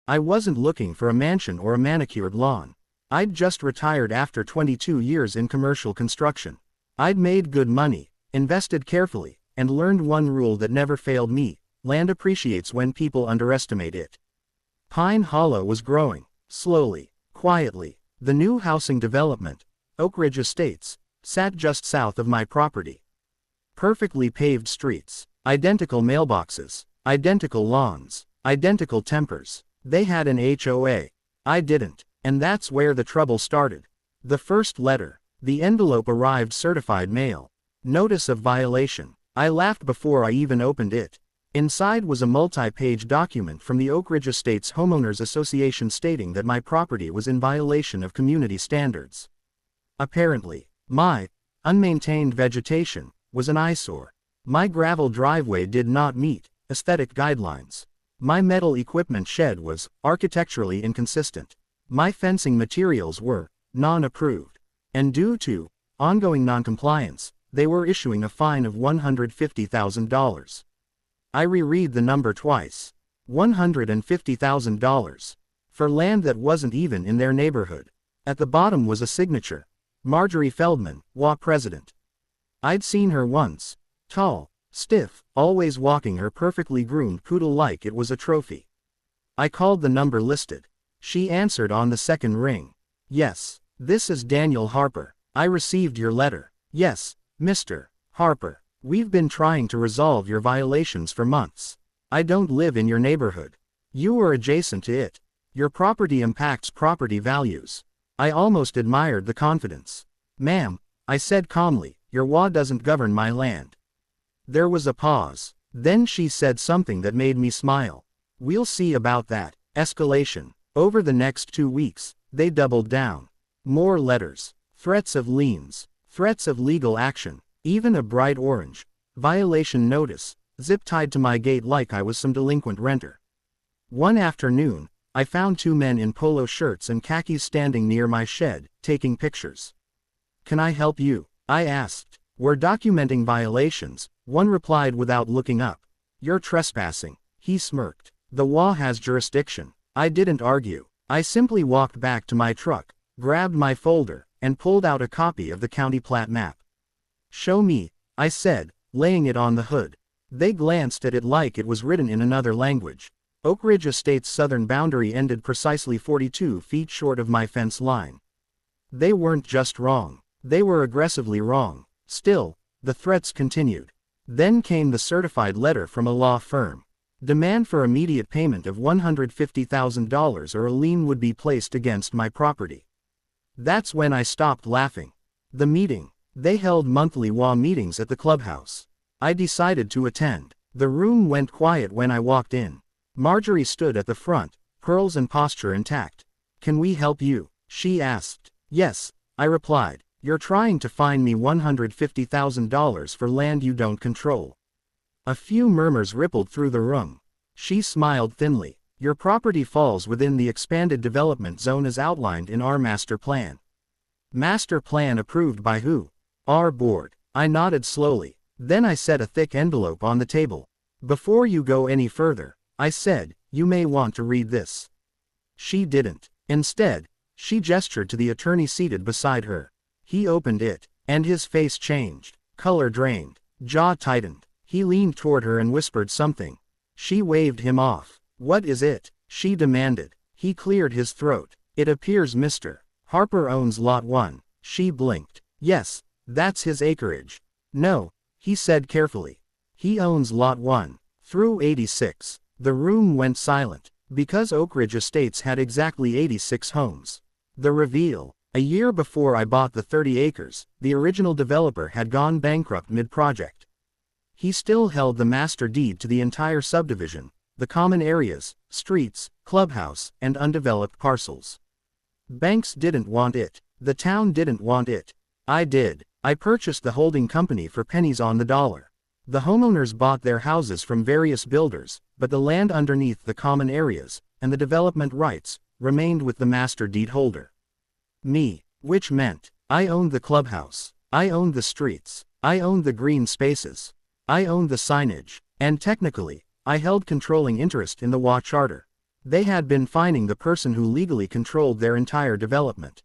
I wasn't looking for a mansion or a manicured lawn. I'd just retired after 22 years in commercial construction. I'd made good money, invested carefully, and learned one rule that never failed me: land appreciates when people underestimate it. Pine Hollow was growing, slowly, quietly. The new housing development, Oak Ridge Estates, sat just south of my property. Perfectly paved streets, identical mailboxes, identical lawns, identical tempers. They had an HOA. I didn't, and that's where the trouble started. The first letter. The envelope arrived certified mail. Notice of violation. I laughed before I even opened it. Inside was a multi-page document from the Oak Ridge Estates Homeowners Association stating that my property was in violation of community standards. Apparently, my unmaintained vegetation was an eyesore. My gravel driveway did not meet aesthetic guidelines. My metal equipment shed was architecturally inconsistent. My fencing materials were non-approved. And due to ongoing non-compliance, they were issuing a fine of $150,000. I reread the number twice. $150,000. For land that wasn't even in their neighborhood. At the bottom was a signature. Marjorie Feldman, HOA president. I'd seen her once. Tall, stiff, always walking her perfectly groomed poodle like it was a trophy. I called the number listed. She answered on the second ring. Yes, this is Daniel Harper. I received your letter. Yes, Mr. Harper. We've been trying to resolve your violations for months. I don't live in your neighborhood. You are adjacent to it. Your property impacts property values. I almost admired the confidence. Ma'am, I said calmly, your HOA doesn't govern my land. There was a pause. Then she said something that made me smile. We'll see about that. Escalation. Over the next 2 weeks, they doubled down. More letters. Threats of liens. Threats of legal action. Even a bright orange violation notice zip-tied to my gate like I was some delinquent renter. One afternoon, I found 2 men in polo shirts and khakis standing near my shed, taking pictures. Can I help you? I asked. We're documenting violations, one replied without looking up. You're trespassing. He smirked. The HOA has jurisdiction. I didn't argue. I simply walked back to my truck, grabbed my folder, and pulled out a copy of the county plat map. Show me, I said, laying it on the hood. They glanced at it like it was written in another language. Oak Ridge Estate's southern boundary ended precisely 42 feet short of my fence line. They weren't just wrong. They were aggressively wrong. Still, the threats continued. Then came the certified letter from a law firm. Demand for immediate payment of $150,000 or a lien would be placed against my property. That's when I stopped laughing. The meeting. They held monthly HOA meetings at the clubhouse. I decided to attend. The room went quiet when I walked in. Marjorie stood at the front, pearls and posture intact. Can we help you? She asked. Yes, I replied. You're trying to fine me $150,000 for land you don't control. A few murmurs rippled through the room. She smiled thinly. Your property falls within the expanded development zone as outlined in our master plan. Master plan approved by who? Our board. I nodded slowly. Then I set a thick envelope on the table. Before you go any further, I said, you may want to read this. She didn't. Instead, she gestured to the attorney seated beside her. He opened it, and his face changed. Color drained. Jaw tightened. He leaned toward her and whispered something. She waved him off. What is it? She demanded. He cleared his throat. It appears Mr. Harper owns Lot 1. She blinked. Yes, that's his acreage. No, he said carefully. He owns Lot 1. Through 86. The room went silent, because Oak Ridge Estates had exactly 86 homes. The reveal. A year before I bought the 30 acres, the original developer had gone bankrupt mid-project. He still held the master deed to the entire subdivision, the common areas, streets, clubhouse, and undeveloped parcels. Banks didn't want it. The town didn't want it. I did. I purchased the holding company for pennies on the dollar. The homeowners bought their houses from various builders, but the land underneath the common areas, and the development rights, remained with the master deed holder. Me. Which meant, I owned the clubhouse. I owned the streets. I owned the green spaces. I owned the signage. And technically, I held controlling interest in the HOA charter. They had been fining the person who legally controlled their entire development.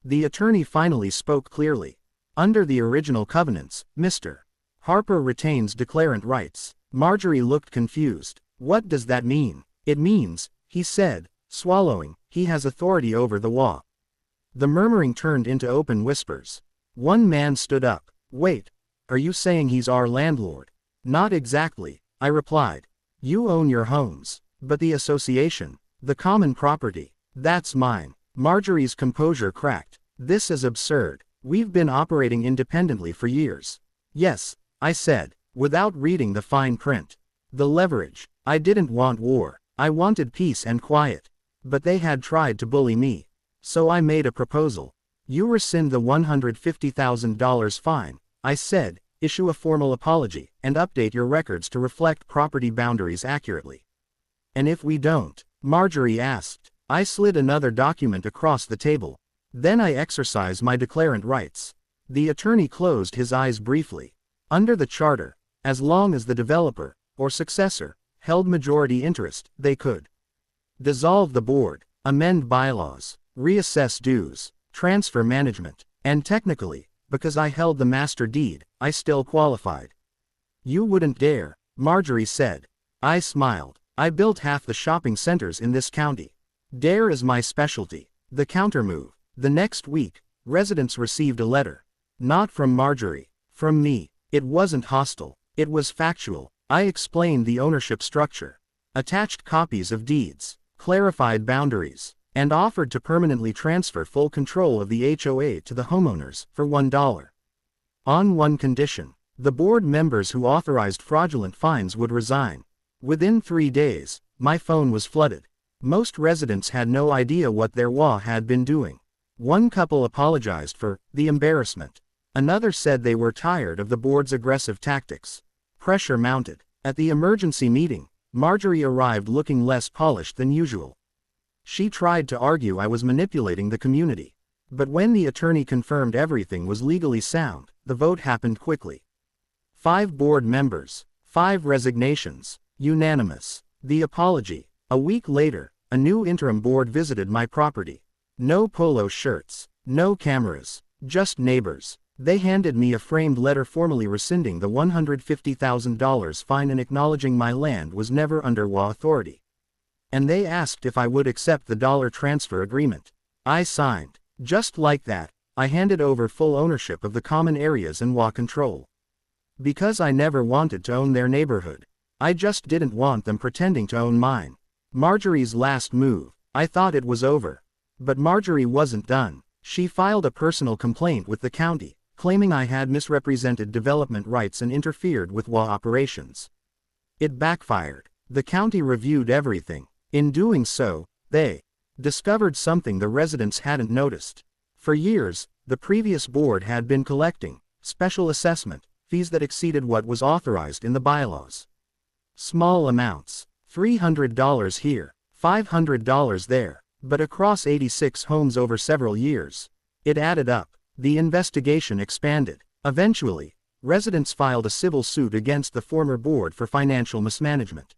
The attorney finally spoke clearly. Under the original covenants, Mr. Harper retains declarant rights. Marjorie looked confused. What does that mean? It means, he said, swallowing, he has authority over the HOA. The murmuring turned into open whispers. One man stood up. Wait, are you saying he's our landlord? Not exactly, I replied. You own your homes, but the association, the common property, that's mine. Marjorie's composure cracked. This is absurd. We've been operating independently for years. Yes, I said, without reading the fine print. The leverage. I didn't want war. I wanted peace and quiet. But they had tried to bully me. So I made a proposal. You rescind the $150,000 fine, I said, issue a formal apology, and update your records to reflect property boundaries accurately. And if we don't? Marjorie asked. I slid another document across the table. Then I exercise my declarant rights. The attorney closed his eyes briefly. Under the charter, as long as the developer, or successor, held majority interest, they could dissolve the board, amend bylaws, reassess dues, transfer management, and technically, because I held the master deed, I still qualified. You wouldn't dare, Marjorie said. I smiled. I built half the shopping centers in this county. Dare is my specialty. The countermove. The next week, residents received a letter. Not from Marjorie, from me. It wasn't hostile. It was factual. I explained the ownership structure, attached copies of deeds, clarified boundaries, and offered to permanently transfer full control of the HOA to the homeowners for $1. On one condition, the board members who authorized fraudulent fines would resign. Within 3 days, my phone was flooded. Most residents had no idea what their HOA had been doing. One couple apologized for the embarrassment. Another said they were tired of the board's aggressive tactics. Pressure mounted. At the emergency meeting, Marjorie arrived looking less polished than usual. She tried to argue I was manipulating the community. But when the attorney confirmed everything was legally sound, the vote happened quickly. 5 board members, 5 resignations, unanimous. The apology. A week later, a new interim board visited my property. No polo shirts, no cameras, just neighbors. They handed me a framed letter formally rescinding the $150,000 fine and acknowledging my land was never under HOA authority. And they asked if I would accept the dollar transfer agreement. I signed. Just like that, I handed over full ownership of the common areas and HOA control. Because I never wanted to own their neighborhood. I just didn't want them pretending to own mine. Marjorie's last move. I thought it was over. But Marjorie wasn't done. She filed a personal complaint with the county, claiming I had misrepresented development rights and interfered with HOA operations. It backfired. The county reviewed everything. In doing so, they discovered something the residents hadn't noticed. For years, the previous board had been collecting special assessment fees that exceeded what was authorized in the bylaws. Small amounts, $300 here, $500 there, but across 86 homes over several years. It added up. The investigation expanded. Eventually, residents filed a civil suit against the former board for financial mismanagement.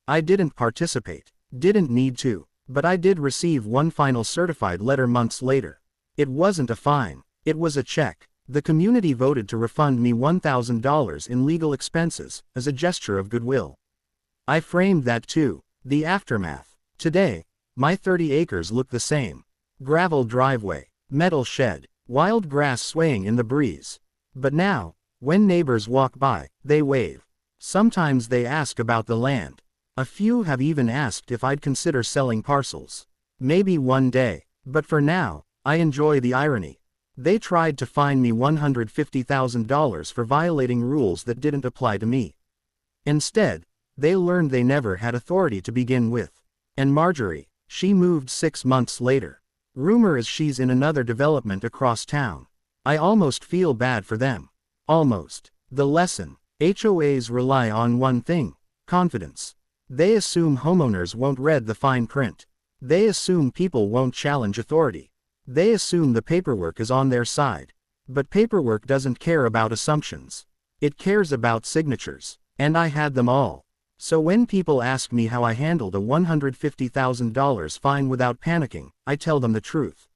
I didn't participate, didn't need to, but I did receive one final certified letter months later. It wasn't a fine, it was a check. The community voted to refund me $1,000 in legal expenses, as a gesture of goodwill. I framed that too. The aftermath. Today, my 30 acres look the same. Gravel driveway, metal shed, wild grass swaying in the breeze. But now, when neighbors walk by, they wave. Sometimes they ask about the land. A few have even asked if I'd consider selling parcels. Maybe one day, but for now, I enjoy the irony. They tried to fine me $150,000 for violating rules that didn't apply to me. Instead, they learned they never had authority to begin with. And Marjorie, she moved 6 months later. Rumor is she's in another development across town. I almost feel bad for them. Almost. The lesson. HOAs rely on one thing: confidence. They assume homeowners won't read the fine print. They assume people won't challenge authority. They assume the paperwork is on their side. But paperwork doesn't care about assumptions. It cares about signatures. And I had them all. So when people ask me how I handled a $150,000 fine without panicking, I tell them the truth.